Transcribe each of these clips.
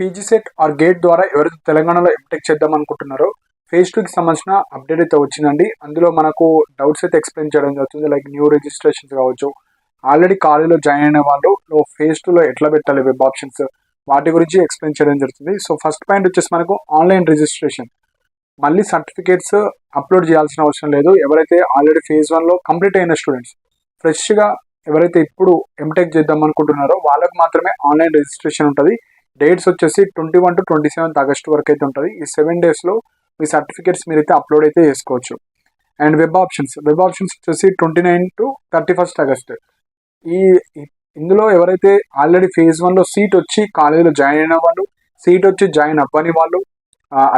PG set or gate ద్వారా ఎవరైతే తెలంగాణలో ఎంటెక్ చేద్దాం అనుకుంటున్నారో ఫేజ్ 2కి సంబంధించిన అప్డేట్ అయితే వచ్చిందండి. అందులో మనకు డౌట్స్ అయితే ఎక్స్ప్లెయిన్ చేయడం జరుగుతుంది. లైక్ న్యూ రిజిస్ట్రేషన్స్ కావచ్చు, ఆల్రెడీ కాలేజీలో జాయిన్ అయిన వాళ్ళు ఫేజ్ 2లో ఎట్లా పెట్టాలి వెబ్ ఆప్షన్స్, వాటి గురించి ఎక్స్ప్లెయిన్ చేయడం జరుగుతుంది. సో ఫస్ట్ పాయింట్ వచ్చేసి మనకు ఆన్లైన్ రిజిస్ట్రేషన్. మళ్ళీ సర్టిఫికేట్స్ అప్లోడ్ చేయాల్సిన అవసరం లేదు. ఎవరైతే ఆల్రెడీ ఫేజ్ 1లో కంప్లీట్ అయిన స్టూడెంట్స్, ఫ్రెష్గా ఎవరైతే ఇప్పుడు ఎంటెక్ చేద్దాం అనుకుంటున్నారో వాళ్ళకి మాత్రమే ఆన్లైన్ రిజిస్ట్రేషన్ ఉంటుంది. డేట్స్ వచ్చేసి 21 to 27 ఆగస్టు వరకు అయితే ఉంటుంది. ఈ 7 డేస్లో మీ సర్టిఫికేట్స్ మీరైతే అప్లోడ్ అయితే చేసుకోవచ్చు. అండ్ వెబ్ ఆప్షన్స్ వచ్చేసి 29 to 31 ఆగస్టు. ఈ ఇందులో ఎవరైతే ఆల్రెడీ ఫేజ్ 1లో సీట్ వచ్చి కాలేజీలో జాయిన్ అయిన వాళ్ళు, సీట్ వచ్చి జాయిన్ అవ్వని వాళ్ళు,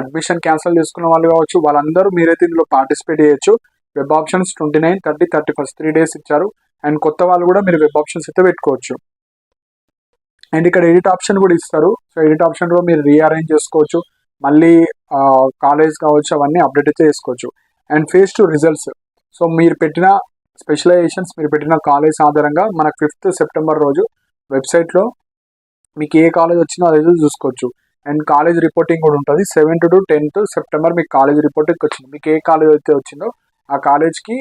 అడ్మిషన్ క్యాన్సిల్ చేసుకున్న వాళ్ళు కావచ్చు, వాళ్ళందరూ మీరైతే ఇందులో పార్టిసిపేట్ చేయొచ్చు. వెబ్ ఆప్షన్స్ 29, 30, 31 3 days ఇచ్చారు. అండ్ కొత్త వాళ్ళు కూడా మీరు వెబ్ ఆప్షన్స్ అయితే పెట్టుకోవచ్చు. అండ్ ఇక్కడ ఎడిట్ ఆప్షన్ కూడా ఇస్తారు. సో ఎడిట్ ఆప్షన్లో మీరు రీఅరేంజ్ చేసుకోవచ్చు, మళ్ళీ కాలేజ్ కావచ్చు అవన్నీ అప్డేట్ అయితే చేసుకోవచ్చు. And phase 2 results. సో మీరు పెట్టిన స్పెషలైజేషన్స్, మీరు పెట్టిన కాలేజ్ ఆధారంగా మనకు 5th సెప్టెంబర్ రోజు వెబ్సైట్లో మీకు ఏ కాలేజ్ వచ్చిందో అదైతే చూసుకోవచ్చు. అండ్ కాలేజ్ రిపోర్టింగ్ కూడా ఉంటుంది. 7th to 10th సెప్టెంబర్ మీకు కాలేజ్ రిపోర్టింగ్ వచ్చింది. మీకు ఏ కాలేజ్ అయితే వచ్చిందో ఆ కాలేజ్కి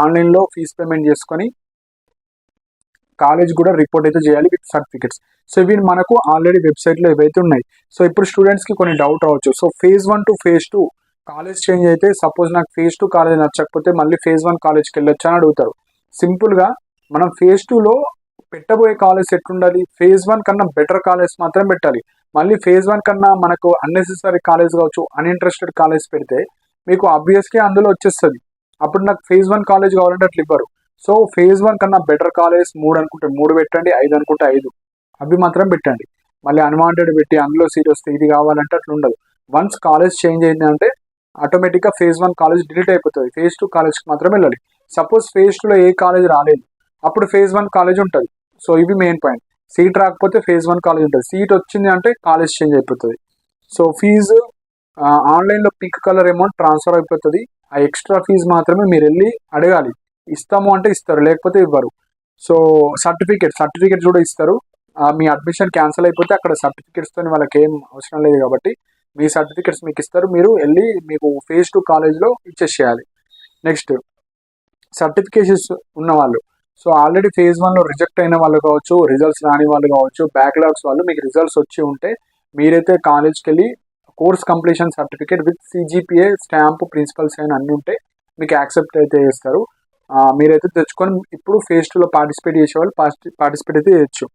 ఆన్లైన్లో ఫీజు పేమెంట్ చేసుకొని కాలేజ్ కూడా రిపోర్ట్ అయితే చేయాలి విత్ సర్టిఫికెట్స్. సో ఇవి మనకు ఆల్రెడీ వెబ్సైట్లో ఏవైతే ఉన్నాయి. సో ఇప్పుడు స్టూడెంట్స్కి కొన్ని డౌట్ రావచ్చు. So phase 1 to phase 2 college change అయితే, సపోజ్ నాకు ఫేజ్ 2 కాలేజ్ నచ్చకపోతే మళ్ళీ ఫేజ్ 1 కాలేజ్కి వెళ్ళొచ్చు అని అడుగుతారు. సింపుల్గా మనం ఫేజ్ 2లో పెట్టబోయే కాలేజ్ ఎట్లుండాలి, ఫేజ్ 1 కన్నా బెటర్ కాలేజ్ మాత్రం పెట్టాలి. మళ్ళీ ఫేజ్ 1 కన్నా మనకు అన్నెసెసరీ కాలేజ్ కావచ్చు, అన్ఇంట్రెస్టెడ్ కాలేజ్ పెడితే మీకు ఆబ్వియస్గా అందులో వచ్చేస్తుంది. అప్పుడు నాకు ఫేజ్ 1 కాలేజ్ కావాలంటే అట్లా ఇవ్వరు. సో ఫేజ్ 1 కన్నా బెటర్ కాలేజ్ 3 అనుకుంటే 3 పెట్టండి, 5 అనుకుంటే 5 అవి మాత్రం పెట్టండి. మళ్ళీ అన్వాంటెడ్ పెట్టి అందులో సీట్ వస్తే ఇది కావాలంటే అట్లా ఉండదు. వన్స్ కాలేజ్ చేంజ్ అయిందంటే ఆటోమేటిక్గా ఫేజ్ 1 కాలేజ్ డిలీట్ అయిపోతుంది. ఫేజ్ 2 కాలేజ్కి మాత్రం వెళ్ళాలి. సపోజ్ ఫేజ్ 2లో ఏ కాలేజ్ రాలేదు, అప్పుడు ఫేజ్ 1 కాలేజ్ ఉంటుంది. సో ఇవి మెయిన్ పాయింట్. సీట్ రాకపోతే ఫేజ్ 1 కాలేజ్ ఉంటుంది, సీట్ వచ్చింది అంటే కాలేజ్ చేంజ్ అయిపోతుంది. సో ఫీజు ఆన్లైన్లో పింక్ కలర్ అమౌంట్ ట్రాన్స్ఫర్ అయిపోతుంది. ఆ ఎక్స్ట్రా ఫీజు మాత్రమే మీరు వెళ్ళి అడగాలి. ఇస్తాము అంటే ఇస్తారు, లేకపోతే ఇవ్వరు. సో సర్టిఫికేట్స్ కూడా ఇస్తారు. మీ అడ్మిషన్ క్యాన్సిల్ అయిపోతే అక్కడ సర్టిఫికేట్స్తో వాళ్ళకి ఏం అవసరం లేదు కాబట్టి మీ సర్టిఫికేట్స్ మీకు ఇస్తారు. మీరు వెళ్ళి మీకు ఫేజ్ 2 కాలేజ్లో ఇచ్చేసేయాలి. నెక్స్ట్ సర్టిఫికేషన్స్ ఉన్న వాళ్ళు, సో ఆల్రెడీ ఫేజ్ 1లో రిజెక్ట్ అయిన వాళ్ళు కావచ్చు, రిజల్ట్స్ రాని వాళ్ళు కావచ్చు, బ్యాక్లాగ్స్ వాళ్ళు, మీకు రిజల్ట్స్ వచ్చి ఉంటే మీరైతే కాలేజ్కి వెళ్ళి course completion certificate with CGPA stamp, principal sign అన్నీ ఉంటే మీకు యాక్సెప్ట్ అయితే చేస్తారు. మీరైతే తెచ్చుకొని ఇప్పుడు ఫేజ్ 2లో పార్టిసిపేట్ చేసే వాళ్ళు పార్టిసిపేట్ అయితే చేయొచ్చు.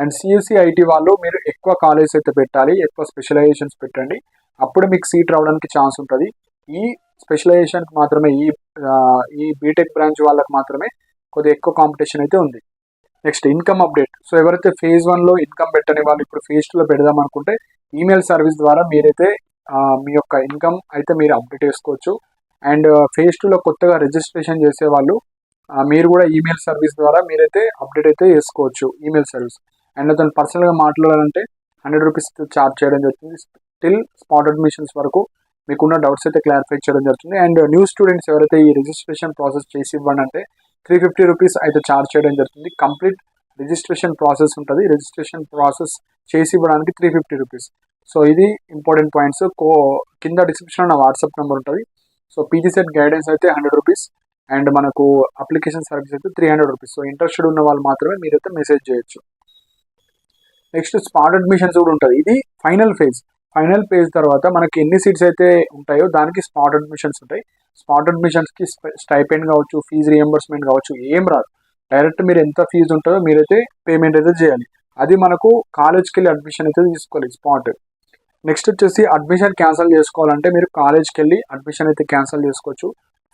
అండ్ CSE IT వాళ్ళు మీరు ఎక్కువ కాలేజ్ అయితే పెట్టాలి, ఎక్కువ స్పెషలైజేషన్స్ పెట్టండి, అప్పుడు మీకు సీట్ రావడానికి ఛాన్స్ ఉంటుంది. ఈ స్పెషలైజేషన్కి మాత్రమే, ఈ బీటెక్ బ్రాంచ్ వాళ్ళకి మాత్రమే కొద్దిగా ఎక్కువ కాంపిటీషన్ అయితే ఉంది. Next income update. సో ఎవరైతే ఫేజ్ 1లో ఇన్కమ్ పెట్టని వాళ్ళు ఇప్పుడు ఫేజ్ 2లో పెడదాం అనుకుంటే ఈమెయిల్ సర్వీస్ ద్వారా మీరైతే మీ యొక్క ఇన్కమ్ అయితే మీరు అప్డేట్ చేసుకోవచ్చు. అండ్ ఫేజ్ 2లో కొత్తగా రిజిస్ట్రేషన్ చేసే వాళ్ళు మీరు కూడా ఈమెయిల్ సర్వీస్ ద్వారా మీరైతే అప్డేట్ అయితే చేసుకోవచ్చు, ఈమెయిల్ సర్వీస్. అండ్ అతను పర్సనల్గా మాట్లాడాలంటే 100 రూపీస్ ఛార్జ్ చేయడం జరుగుతుంది. స్టిల్ స్పాట్ అడ్మిషన్స్ వరకు మీకున్న డౌట్స్ అయితే క్లారిఫై చేయడం జరుగుతుంది. అండ్ న్యూ స్టూడెంట్స్ ఎవరైతే ఈ రిజిస్ట్రేషన్ ప్రాసెస్ చేసి ఇవ్వండి అంటే 350 రూపీస్ అయితే ఛార్జ్ చేయడం జరుగుతుంది. కంప్లీట్ రిజిస్ట్రేషన్ ప్రాసెస్ ఉంటుంది. రిజిస్ట్రేషన్ ప్రాసెస్ చేసి ఇవ్వడానికి 350 రూపీస్. సో ఇది ఇంపార్టెంట్ పాయింట్స్. కింద డిస్క్రిప్షన్లో నా వాట్సాప్ నెంబర్ ఉంటుంది. సో పీజీ సెట్ గైడెన్స్ అయితే 100 రూపీస్ అండ్ మనకు అప్లికేషన్ సర్వీస్ అయితే 300 రూపీస్. సో ఇంట్రెస్టెడ్ ఉన్న వాళ్ళు మాత్రమే మీరైతే మెసేజ్ చేయొచ్చు. నెక్స్ట్ స్పాట్ అడ్మిషన్స్ కూడా ఉంటుంది. ఇది ఫైనల్ ఫేజ్ తర్వాత మనకి ఎన్ని సీట్స్ అయితే ఉంటాయో దానికి స్పాట్ అడ్మిషన్స్ ఉంటాయి. స్పాట్ అడ్మిషన్స్కి స్టైపెండ్ కావచ్చు, ఫీజు రియంబర్స్మెంట్ కావచ్చు, ఏం రాదు. డైరెక్ట్ మీరు ఎంత ఫీజు ఉంటుందో మీరైతే పేమెంట్ అయితే చేయాలి. అది మనకు కాలేజ్కి వెళ్ళి అడ్మిషన్ అయితే తీసుకోవాలి స్పాట్. నెక్స్ట్ వచ్చేసి అడ్మిషన్ క్యాన్సిల్ చేసుకోవాలంటే మీరు కాలేజ్కి వెళ్ళి అడ్మిషన్ అయితే క్యాన్సిల్ చేసుకోవచ్చు.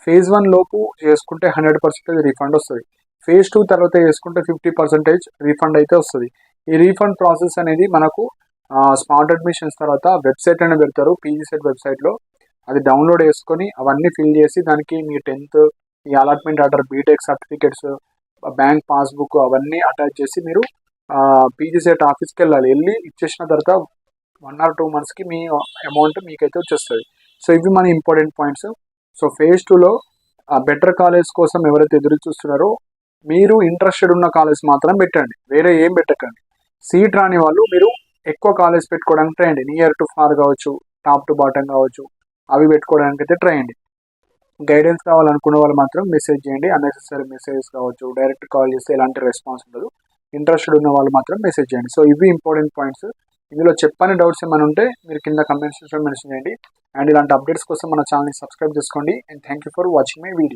ఫేజ్ 1 లోపు చేసుకుంటే 100% రీఫండ్ వస్తుంది. ఫేజ్ 2 తర్వాత చేసుకుంటే 50% రీఫండ్ అయితే వస్తుంది. ఈ రీఫండ్ ప్రాసెస్ అనేది మనకు స్పాట్ అడ్మిషన్స్ తర్వాత వెబ్సైట్ అనేది పెడతారు, పీజీ సెట్ వెబ్సైట్లో. అది డౌన్లోడ్ చేసుకొని అవన్నీ ఫిల్ చేసి దానికి మీ 10th, ఈ allotment order, B Tech certificates, bank passbook అవన్నీ అటాచ్ చేసి మీరు పీజీ సెట్ ఆఫీస్కి వెళ్ళి ఇచ్చేసిన తర్వాత 1 or 2 monthsకి మీ అమౌంట్ మీకైతే వచ్చేస్తుంది. సో ఇవి మన ఇంపార్టెంట్ పాయింట్స్. సో ఫేజ్ 2లో బెటర్ కాలేజ్ కోసం ఎవరైతే ఎదురు చూస్తున్నారో మీరు ఇంట్రెస్టెడ్ ఉన్న కాలేజ్ మాత్రం పెట్టండి, వేరే ఏం పెట్టకండి. సీట్ రాని వాళ్ళు మీరు ఎక్కువ కాలేజ్ పెట్టుకోవడానికి ట్రై చేయండి. నియర్ టు ఫార్ కావచ్చు, టాప్ టు బాటమ్ కావచ్చు, అవి పెట్టుకోవడానికి అయితే ట్రై చేయండి. గైడెన్స్ కావాలనుకున్న వాళ్ళు మాత్రం మెసేజ్ చేయండి. అన్నెసెసరీ మెసేజెస్ కావచ్చు, డైరెక్ట్ కాల్ చేస్తే ఎలాంటి రెస్పాన్స్ ఉండదు. ఇంట్రెస్టెడ్ ఉన్న వాళ్ళు మాత్రం మెసేజ్ చేయండి. సో ఇవి ఇంపార్టెంట్ పాయింట్స్. ఇందులో చెప్పని డౌట్స్ ఏమైనా ఉంటే మీరు కింద కమెంట్ సెక్షన్లో మెన్షన్ చేయండి. అండ్ ఇలాంటి అప్డేట్స్ కోసం మన ఛానల్ని సబ్స్క్రైబ్ చేసుకోండి. And thank you for watching my video.